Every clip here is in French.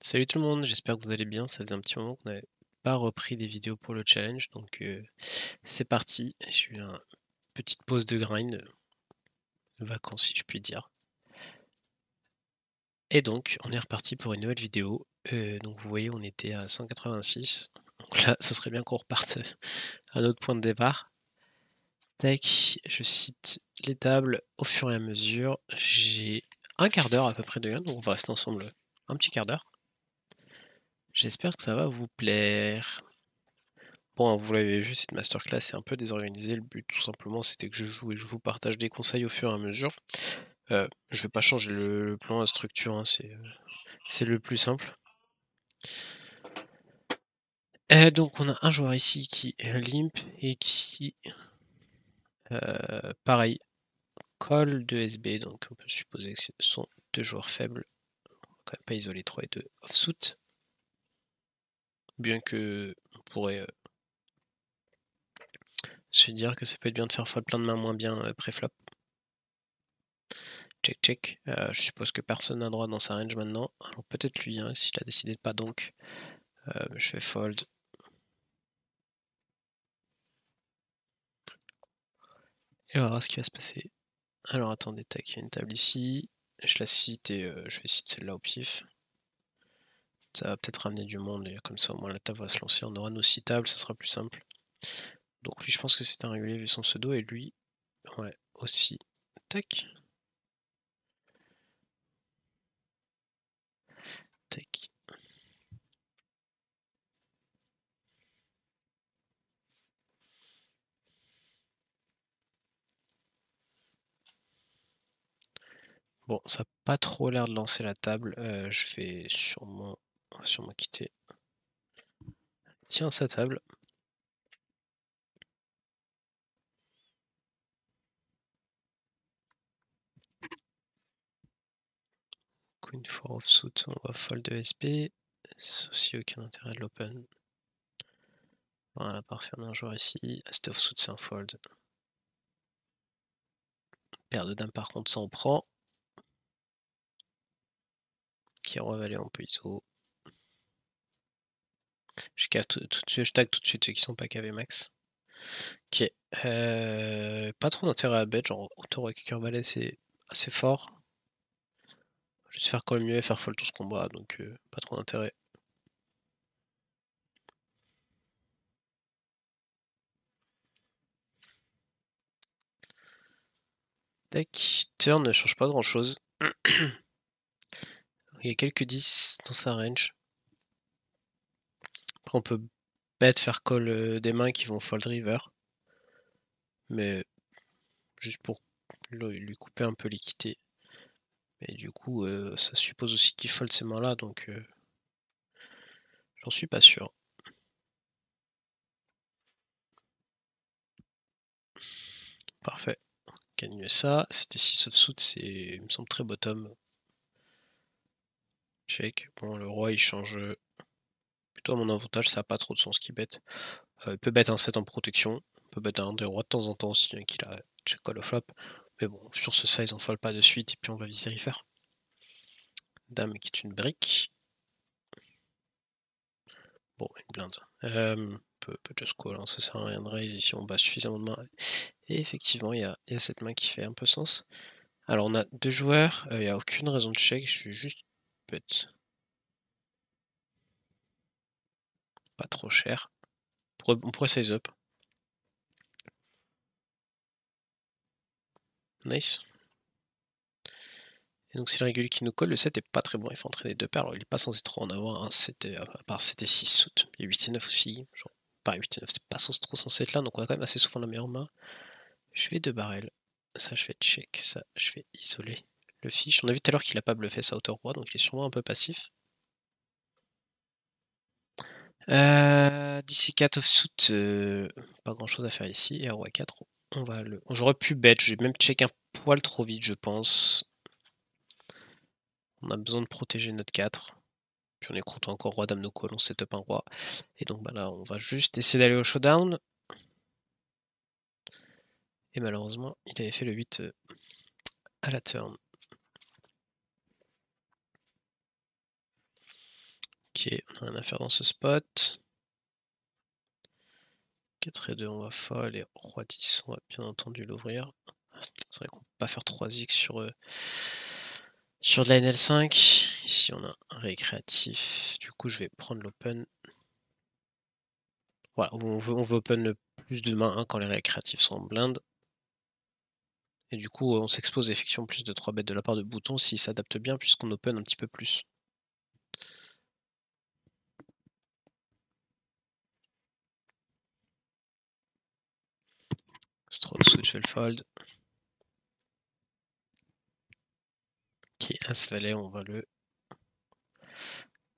Salut tout le monde, j'espère que vous allez bien. Ça faisait un petit moment qu'on n'avait pas repris des vidéos pour le challenge, donc c'est parti. J'ai eu une petite pause de grind, de vacances si je puis dire. Et donc on est reparti pour une nouvelle vidéo. Donc vous voyez, on était à 186. Donc là, ce serait bien qu'on reparte à notre point de départ. Tac, je cite les tables au fur et à mesure. J'ai un quart d'heure à peu près de gain, donc on va rester ensemble un petit quart d'heure. J'espère que ça va vous plaire. Bon, vous l'avez vu, cette masterclass est un peu désorganisée. Le but, tout simplement, c'était que je joue et que je vous partage des conseils au fur et à mesure. Je vais pas changer le plan, la structure, hein, c'est le plus simple. Donc on a un joueur ici qui est limp et qui, pareil, colle de SB, donc on peut supposer que ce sont deux joueurs faibles. On va quand même pas isoler 3 et 2 offsuit. Bien que on pourrait se dire que ça peut être bien de faire fold plein de mains moins bien pré-flop. Check, check. Je suppose que personne n'a droit dans sa range maintenant. Alors peut-être lui, hein, s'il a décidé de pas donc. Je fais fold. Et on va voir ce qui va se passer. Alors attendez, tac, il y a une table ici. Je la cite et je vais citer celle-là au pif. Ça va peut-être ramener du monde et comme ça au moins la table va se lancer. On aura nos 6 tables, ça sera plus simple. Donc lui, je pense que c'est un régulier vu son pseudo et lui, ouais, aussi. Tac. Tac. Bon, ça n'a pas trop l'air de lancer la table. Je vais sûrement quitter. Tiens, sa table. Queen 4 offsuit, on va fold de SP. C'est aussi aucun intérêt de l'open. Voilà, parfait, on a un joueur ici. As offsuit, c'est un fold. Paire de dames, par contre, ça on prend. Qui revalé, on peut ISO. Je tag tout de suite ceux qui sont pas KV max. Ok. Pas trop d'intérêt à bet, genre auto avec cœur valet c'est assez fort. Juste faire call mieux et faire fold tout ce combat, donc pas trop d'intérêt. Tac, turn ne change pas grand chose. Il y a quelques 10 dans sa range. Après on peut bet faire call des mains qui vont fold river. Mais juste pour lui couper un peu l'équité. Et du coup ça suppose aussi qu'il fold ces mains là, donc j'en suis pas sûr. Parfait. Gagne ça. C'était 6 offsuit, c'est, il me semble, très bottom. Check. Bon, le roi, il change plutôt à mon avantage. Ça n'a pas trop de sens qu'il bête. Il peut bête un 7 en protection. Il peut bête un des rois de temps en temps aussi, hein, qu'il a check call au flop. Mais bon, sur ce size, on fold pas de suite. Et puis on va viser river. Dame qui est une brique. Bon, une blinde. Peut just call, hein, ça sert à rien de raise. Ici, on bat suffisamment de mains. Et effectivement, il y a cette main qui fait un peu sens. Alors, on a deux joueurs. Il n'y a aucune raison de check. Je vais juste bet. Pas trop cher. On pourrait size up. Nice. Et donc c'est le régulier qui nous colle. Le 7 est pas très bon. Il faut entraîner deux paires. Alors il est pas censé trop en avoir. Hein. À part c'était 6 août. Il y a 8 et 9 aussi. Genre, pareil, 8 et 9, c'est pas trop censé être là. Donc on a quand même assez souvent la meilleure main. Je vais deux barrels. Ça, je vais check. Ça, je vais isoler le fiche. On a vu tout à l'heure qu'il a pas bluffé sa hauteur roi. Donc il est sûrement un peu passif. D'ici 4 offsuit, pas grand chose à faire ici. Et à roi 4, on va le. J'aurais pu bet. J'ai même check un poil trop vite, je pense. On a besoin de protéger notre 4. Puis on est content encore roi dame no call, on setup un roi. Et donc bah là on va juste essayer d'aller au showdown. Et malheureusement il avait fait le 8 à la turn. Ok, on n'a rien à faire dans ce spot. 4 et 2, on va fold, et roi 10, on va bien entendu l'ouvrir. C'est vrai qu'on peut pas faire 3x sur de la NL5. Ici, on a un récréatif. Du coup, je vais prendre l'open. Voilà, on veut open le plus de mains quand les récréatifs sont en blind. Et du coup, on s'expose effectivement plus de 3 bêtes de la part de Bouton s'il s'adapte bien, puisqu'on open un petit peu plus. Stroke switch, je vais le fold. Ok, As-Valet, on va le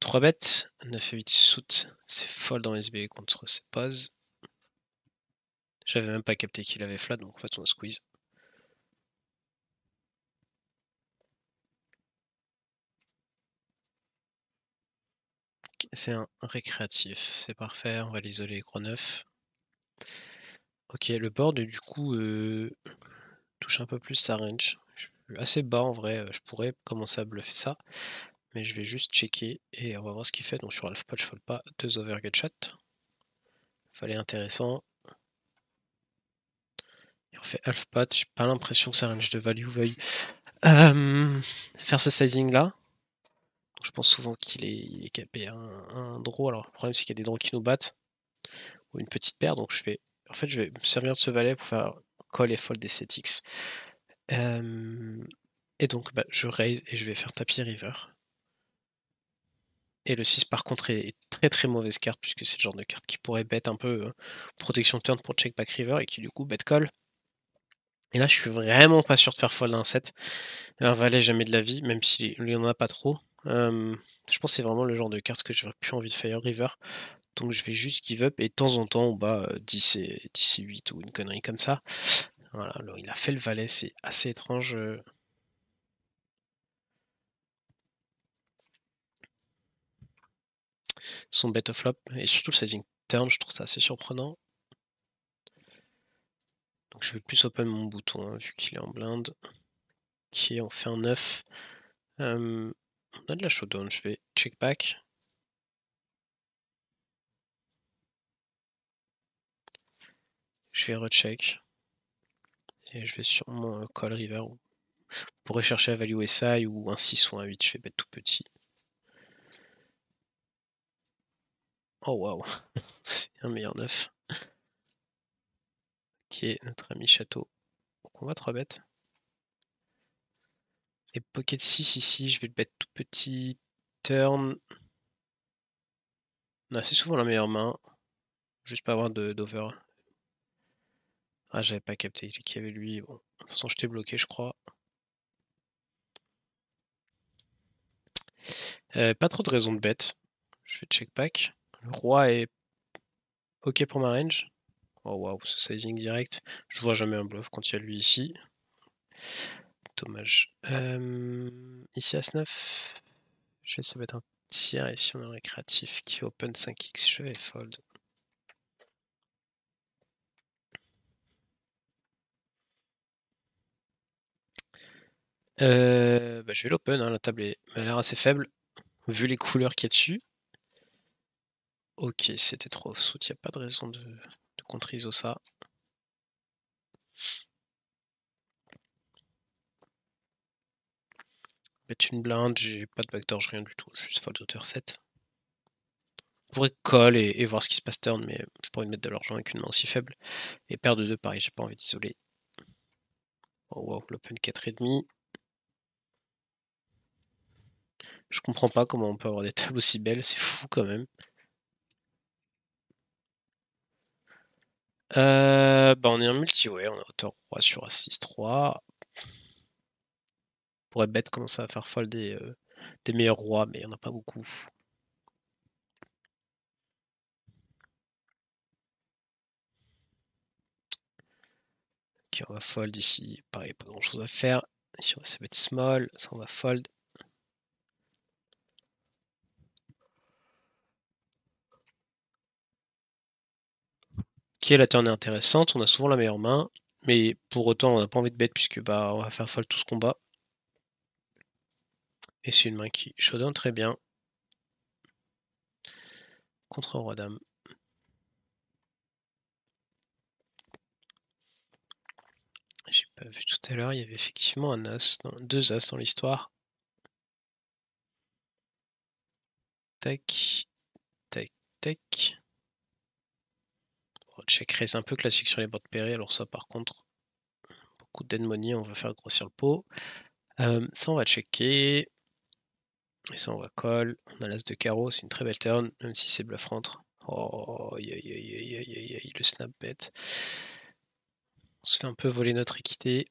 3 bêtes, 9 et 8 suit, c'est fold en SB contre ses poses. J'avais même pas capté qu'il avait flat, donc en fait on a squeeze. Okay, c'est un récréatif, c'est parfait, on va l'isoler gros 9. Ok, le board du coup touche un peu plus sa range. Je suis assez bas en vrai, je pourrais commencer à bluffer ça. Mais je vais juste checker et on va voir ce qu'il fait. Donc sur half pot, je fold pas 2 over gut shot. Fallait intéressant. Il refait half pot. J'ai pas l'impression que sa range de value veuille faire ce sizing là. Donc je pense souvent qu'il est capé un draw. Alors le problème c'est qu'il y a des draws qui nous battent. Ou une petite paire. Donc je vais me servir de ce valet pour faire call et fold des CTX. Et donc je raise et je vais faire tapis river. Et le 6 par contre est très très mauvaise carte puisque c'est le genre de carte qui pourrait bet un peu protection turn pour check back river et qui du coup bet call. Et là je suis vraiment pas sûr de faire fold un 7. Un valet jamais de la vie, même s'il n'y en a pas trop. Je pense que c'est vraiment le genre de carte que j'aurais plus envie de fire river. Donc je vais juste give up et de temps en temps on bat 10 et 8 ou une connerie comme ça. Voilà, alors il a fait le valet, c'est assez étrange. Son bet of flop et surtout le sizing turn, je trouve ça assez surprenant. Donc je vais plus open mon bouton hein, vu qu'il est en blinde. Ok, on fait un 9. On a de la showdown, je vais check back. Je vais recheck. Et je vais sûrement call river. Je pourrais chercher à value SI ou un 6 ou un 8, je vais bet tout petit. Oh waouh, c'est un meilleur 9. Ok, notre ami château. Donc on va 3 bêtes. Et pocket 6 ici, je vais le bet tout petit. Turn. On a assez souvent la meilleure main. Juste pas avoir d'over. Ah, j'avais pas capté qu'il y avait lui. Bon, de toute façon, je t'ai bloqué, je crois. Pas trop de raison de bet. Je vais check back. Le roi est ok pour ma range. Oh waouh, ce sizing direct. Je vois jamais un bluff quand il y a lui ici. Dommage. Ici As-9. Je vais essayer de mettre un tiers ici on a un récréatif qui open 5x. Je vais fold. Je vais l'open, hein, la table a l'air assez faible, vu les couleurs qu'il y a dessus. Ok, c'était trop off-suit, il n'y a pas de raison de contre-ISO ça. Mettre une blinde, j'ai pas de backdoor, rien du tout, juste fold hauteur 7. Je pourrais call et voir ce qui se passe turn, mais je pourrais mettre de l'argent avec une main aussi faible. Et paire de 2, pareil, j'ai pas envie d'isoler. Oh wow, l'open 4,5. Je comprends pas comment on peut avoir des tables aussi belles, c'est fou quand même. On est en multi, ouais, on a hauteur roi sur A6-3. On pourrait bête commencer à faire fold des meilleurs rois, mais il n'y en a pas beaucoup. Ok, on va fold ici, pareil, pas grand chose à faire. Ici on va se mettre small, ça on va fold. Ok, la turn est intéressante, on a souvent la meilleure main, mais pour autant on n'a pas envie de bet puisque on va faire fold tout ce combat. Et c'est une main qui showdown très bien. contre roi dame. J'ai pas vu tout à l'heure, il y avait effectivement un as, non, 2 as dans l'histoire. Tac, tac, tac. Check raise un peu classique sur les bords de Perry, alors ça par contre, beaucoup de dead money, on va faire grossir le pot. Ça on va checker. Et ça on va call. On a l'as de carreau, c'est une très belle turn, même si c'est bluff rentre. Oh, aïe aïe aïe aïe aïe aïe aïe, le snap bet. On se fait un peu voler notre équité.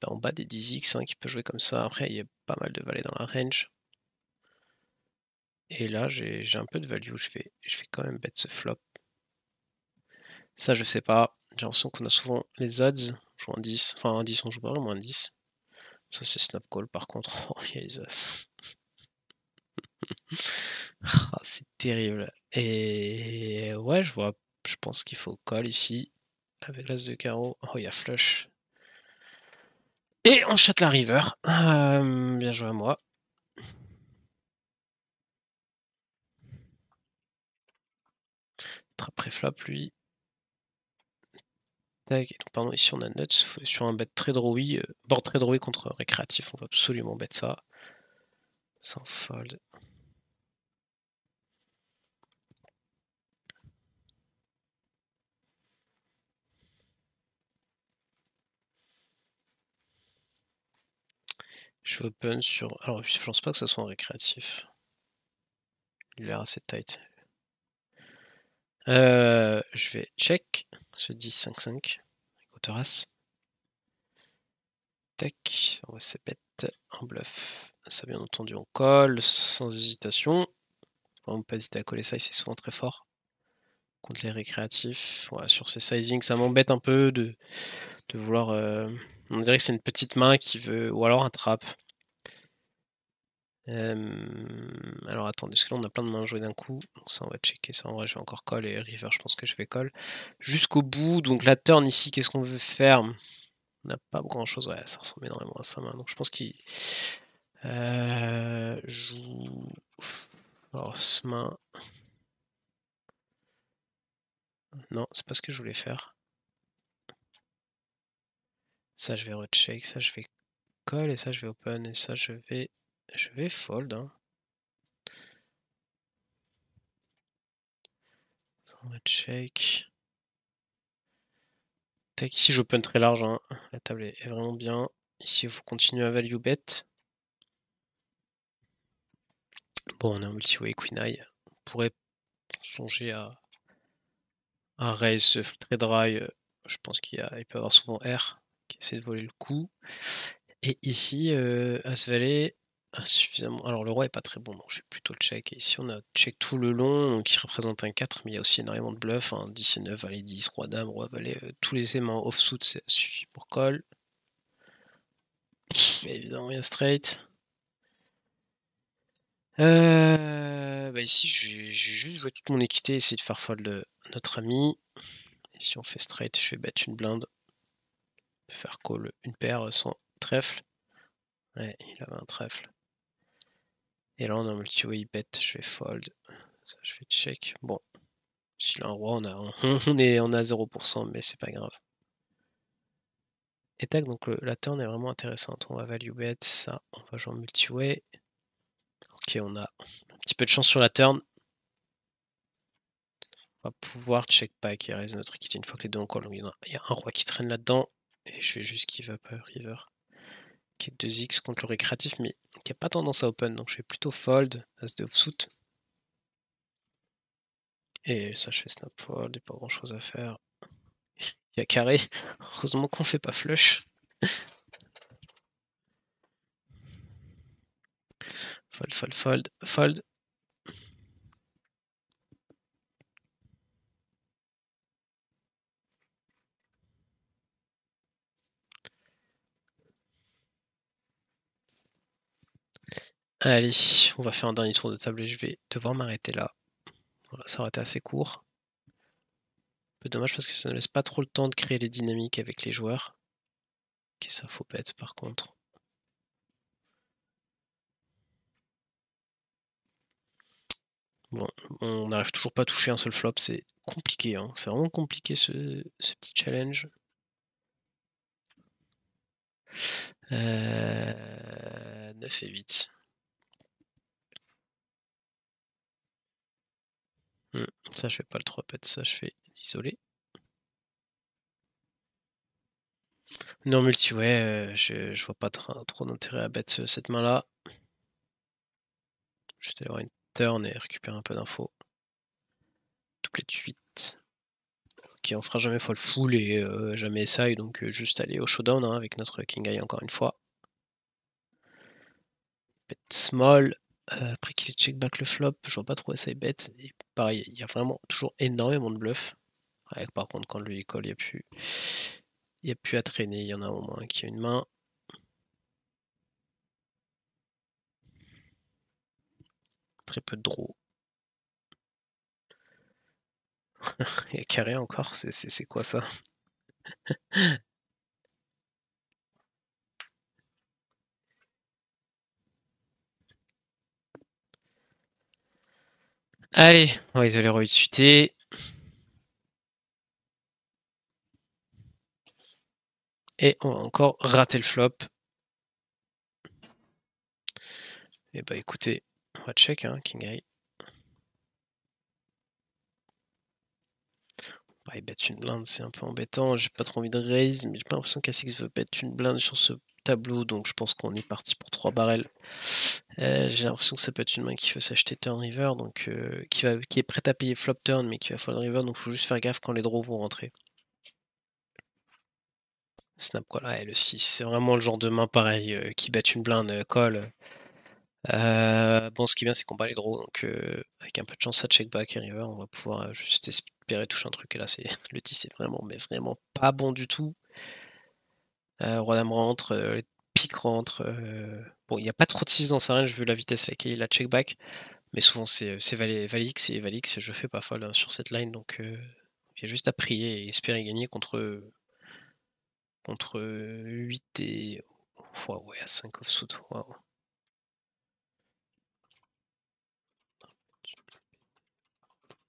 Bah, en bas des 10x hein, qui peut jouer comme ça. Après, il y a pas mal de valets dans la range. Et là, j'ai un peu de value. Je vais quand même bet ce flop. Ça, je sais pas. J'ai l'impression qu'on a souvent les odds. On joue un 10. Enfin, un 10, on joue pas vraiment un 10. Ça, c'est snap call par contre. Oh, il y a les as. Ah, c'est terrible. Et ouais, je pense qu'il faut call ici. Avec l'as de carreau. Oh, il y a flush. Et on chatte la river. Bien joué à moi. Trap pré-flop, lui. Tac. Donc, pardon, ici on a nuts. Sur un bet très drawy. Board très drawy contre récréatif. On va absolument bet ça. Sans fold. Je vais open sur. Alors, je pense pas que ça soit un récréatif. Il a l'air assez tight. Je vais check ce 10-5-5. Hauteur as. Tac. On va se bet en bluff. Ça, bien entendu, on colle sans hésitation. Vraiment pas hésiter à coller ça, c'est souvent très fort. Contre les récréatifs. Ouais, sur ces sizing, ça m'embête un peu de vouloir. On dirait que c'est une petite main qui veut. Ou alors un trap. Alors attendez, parce que là on a plein de mains jouées d'un coup. Donc ça on va checker ça. En vrai je vais encore call et river, je pense que je vais call. Jusqu'au bout, donc la turn ici, qu'est-ce qu'on veut faire? On n'a pas grand chose, ouais, ça ressemble énormément à sa main. Donc je pense qu'il joue force main. Non, c'est pas ce que je voulais faire. Ça je vais recheck, ça je vais call et ça je vais open et ça je vais fold. Hein. Ça on va check. Tac, ici j'open très large, hein. La table est vraiment bien. Ici il faut continuer à value bet. Bon, on est en multi-way Queen Eye. On pourrait songer à raise très dry. Je pense qu'il peut y avoir souvent R qui essaie de voler le coup. Et ici, As-Valet suffisamment. Alors le roi est pas très bon, donc je vais plutôt check. Et ici on a check tout le long, donc il représente un 4, mais il y a aussi énormément de bluff. 10 et 9, Valet 10, Roi Dame, Roi Valet, tous les aimants offsuit, ça suffit pour call. Évidemment, il y a straight. Bah ici, j'ai juste joué toute mon équité, essayer de faire fold notre ami. Et si on fait straight, je vais battre une blinde. Faire call une paire sans trèfle. Ouais, il avait un trèfle. Et là, on a un multi-way bet, je vais fold. Ça, je vais check. Bon, s'il a un roi, on est à 0%, mais c'est pas grave. Et tac, donc la turn est vraiment intéressante. On va value bet, ça, on va jouer en multi-way. Ok, on a un petit peu de chance sur la turn. On va pouvoir check back et raise notre équité une fois que les deux ont call. Donc, il y a un roi qui traîne là-dedans. Et je vais juste give up river. Qui est 2x contre le récréatif, mais qui n'a pas tendance à open. Donc je vais plutôt fold, as de offsuit. Et ça, je fais snap fold, et pas grand chose à faire. Il y a carré. Heureusement qu'on fait pas flush. Fold, fold, fold, fold. Allez, on va faire un dernier tour de table et je vais devoir m'arrêter là. Voilà, ça aurait été assez court. Un peu dommage parce que ça ne laisse pas trop le temps de créer les dynamiques avec les joueurs. Ok, ça faut bet par contre. Bon, on n'arrive toujours pas à toucher un seul flop, c'est compliqué, hein. C'est vraiment compliqué ce petit challenge. 9 et 8. Ça je fais pas le 3 pets, ça je fais l'isolé. Non multi, ouais, je vois pas trop d'intérêt à bet cette main-là. Juste aller avoir une turn et récupérer un peu d'infos. Doublet de 8. Ok, on fera jamais fold full et jamais SI, donc juste aller au showdown hein, avec notre king eye encore une fois. Bet small. Après qu'il ait check back le flop, je vois pas trop SI bet. Et pareil, il y a vraiment toujours énormément de bluff. Ouais, par contre, quand lui il colle, il n'y a plus à traîner. Il y en a au moins un qui a une main. Très peu de draw. Il y a carré encore, c'est quoi ça? Allez, on va isoler roi de suité. Et on va encore rater le flop. Et bah écoutez, on va check, hein, king eye. Bah, il bet une blinde, c'est un peu embêtant. J'ai pas trop envie de raise, mais j'ai pas l'impression qu'A6 veut bet une blinde sur ce tableau, donc je pense qu'on est parti pour 3 barrels. J'ai l'impression que ça peut être une main qui veut s'acheter turn river, donc qui est prête à payer flop turn, mais qui va fold river, donc faut juste faire gaffe quand les draws vont rentrer. Snap call, ouais, le 6, c'est vraiment le genre de main pareil, qui bet une blinde, call. Bon, ce qui est bien, c'est qu'on bat les draws, donc avec un peu de chance, ça check back et river, on va pouvoir juste espérer toucher un truc. Et là, le 10 est vraiment, mais vraiment pas bon du tout. Roi dame rentre, les piques rentrent. Bon, il n'y a pas trop de 6 dans sa range vu la vitesse à laquelle il a check back, mais souvent c'est Valix et Valix, je fais pas folle hein, sur cette line, donc il y a juste à prier et espérer gagner contre 8 et. Wow, ouais, à 5 offsuit, waouh.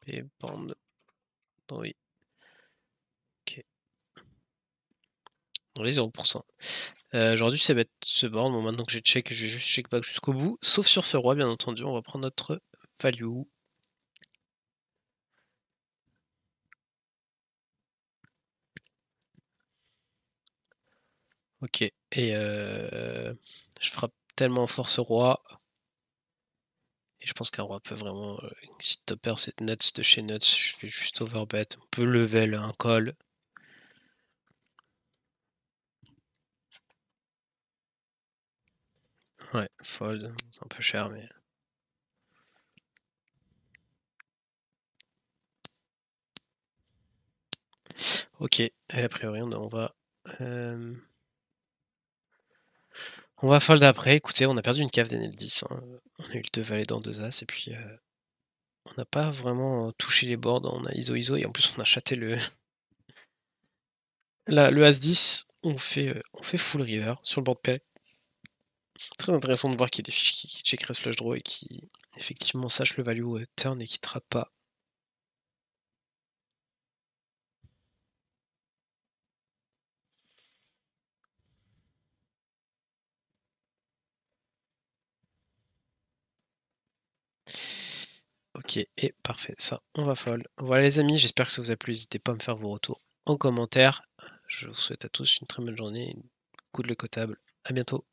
Et bande. Oui. Ok. On est 0%. J'aurais dû c'est bête ce board. Bon, maintenant que j'ai check, je vais juste check back jusqu'au bout. Sauf sur ce roi, bien entendu. On va prendre notre value. Ok. Et je frappe tellement fort ce roi. Et je pense qu'un roi peut vraiment. Si topper c'est nuts de chez nuts, je fais juste overbet. On peut level un call. Ouais, fold. C'est un peu cher, mais. Ok. Et a priori, on va. On va fold après. Écoutez, on a perdu une cave d'NL10. Hein. On a eu le 2 valet dans 2 as. Et puis. On n'a pas vraiment touché les boards, on a ISO et en plus on a chaté le As-10, on fait full river sur le board pair. Très intéressant de voir qu'il y a des fiches qui check raise flush draw et qui effectivement sachent le value turn et qui trappent pas. Ok, et parfait, ça, on va fold. Voilà les amis, j'espère que ça vous a plu, n'hésitez pas à me faire vos retours en commentaire. Je vous souhaite à tous une très bonne journée, good luck au table, à bientôt.